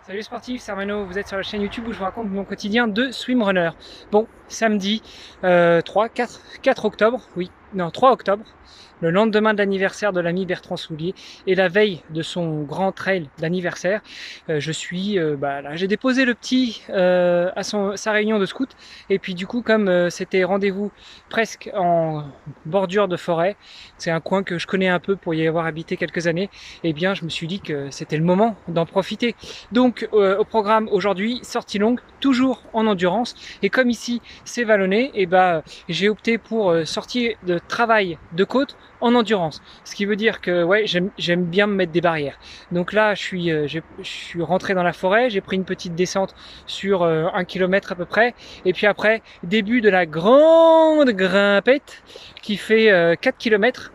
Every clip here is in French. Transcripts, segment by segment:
Salut sportif, c'est Armano, vous êtes sur la chaîne YouTube où je vous raconte mon quotidien de swimrunner. Bon, samedi 4 octobre, oui, non 3 octobre, le lendemain de l'anniversaire de l'ami Bertrand Soulier et la veille de son grand trail d'anniversaire, j'ai déposé le petit à sa réunion de scout et puis du coup comme c'était rendez-vous presque en bordure de forêt, c'est un coin que je connais un peu pour y avoir habité quelques années, et bien je me suis dit que c'était le moment d'en profiter. Donc au programme aujourd'hui, sortie longue, toujours en endurance, et comme ici c'est vallonné, j'ai opté pour sortie de travail de côte en endurance, ce qui veut dire que ouais, j'aime bien me mettre des barrières. Donc là je suis rentré dans la forêt, j'ai pris une petite descente sur 1 km à peu près, et puis après début de la grande grimpette qui fait 4 km,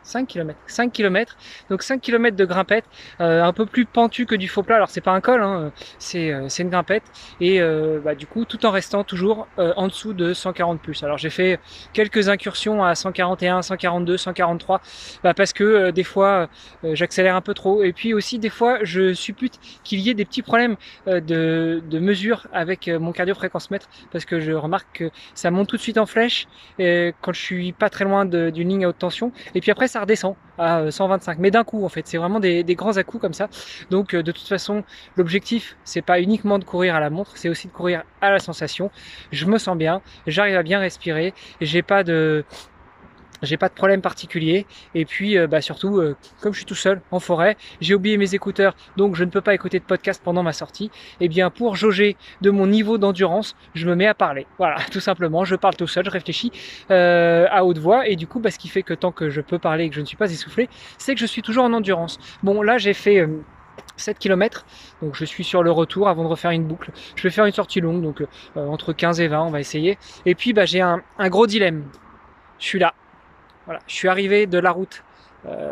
5 km, donc 5 km de grimpette, un peu plus pentu que du faux plat. Alors c'est pas un col, hein, c'est une grimpette, et du coup tout en restant toujours en dessous de 140 plus. Alors j'ai fait quelques incursions à 141, 142, 143, parce que des fois j'accélère un peu trop, et puis aussi des fois je suppute qu'il y ait des petits problèmes de mesure avec mon cardio-fréquence-mètre, parce que je remarque que ça monte tout de suite en flèche quand je suis pas très loin d'une ligne à haute tension, et puis après ça redescend à 125, mais d'un coup en fait, c'est vraiment des grands à-coups comme ça. Donc de toute façon, l'objectif c'est pas uniquement de courir à la montre, c'est aussi de courir à la sensation. Je me sens bien, j'arrive à bien respirer, j'ai pas de problème particulier, et puis surtout comme je suis tout seul en forêt, j'ai oublié mes écouteurs, donc je ne peux pas écouter de podcast pendant ma sortie. Et bien pour jauger de mon niveau d'endurance, je me mets à parler, voilà, tout simplement, je parle tout seul, je réfléchis à haute voix, et du coup ce qui fait que tant que je peux parler et que je ne suis pas essoufflé, c'est que je suis toujours en endurance. Bon là j'ai fait 7 km, donc je suis sur le retour avant de refaire une boucle. Je vais faire une sortie longue, donc entre 15 et 20 on va essayer. Et puis j'ai un gros dilemme, je suis là. Voilà, je suis arrivé de la route,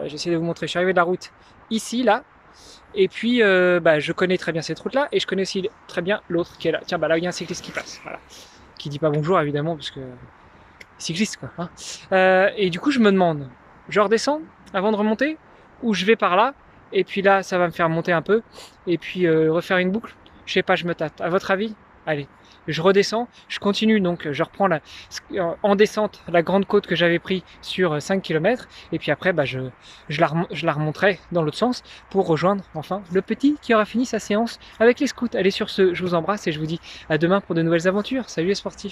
j'essaie de vous montrer, je suis arrivé de la route ici, là, et puis je connais très bien cette route-là, et je connais aussi très bien l'autre qui est là. Tiens, là, il y a un cycliste qui passe, voilà. Qui dit pas bonjour, évidemment, parce que cycliste, quoi. Hein. Et du coup, je me demande, je redescends avant de remonter, ou je vais par là, et puis là, ça va me faire monter un peu, et puis refaire une boucle. Je sais pas, je me tâte. À votre avis? Allez, je redescends, je continue, donc je reprends en descente la grande côte que j'avais pris sur 5 km, et puis après je la remonterai dans l'autre sens pour rejoindre enfin le petit qui aura fini sa séance avec les scouts. Allez, sur ce, je vous embrasse et je vous dis à demain pour de nouvelles aventures. Salut les sportifs!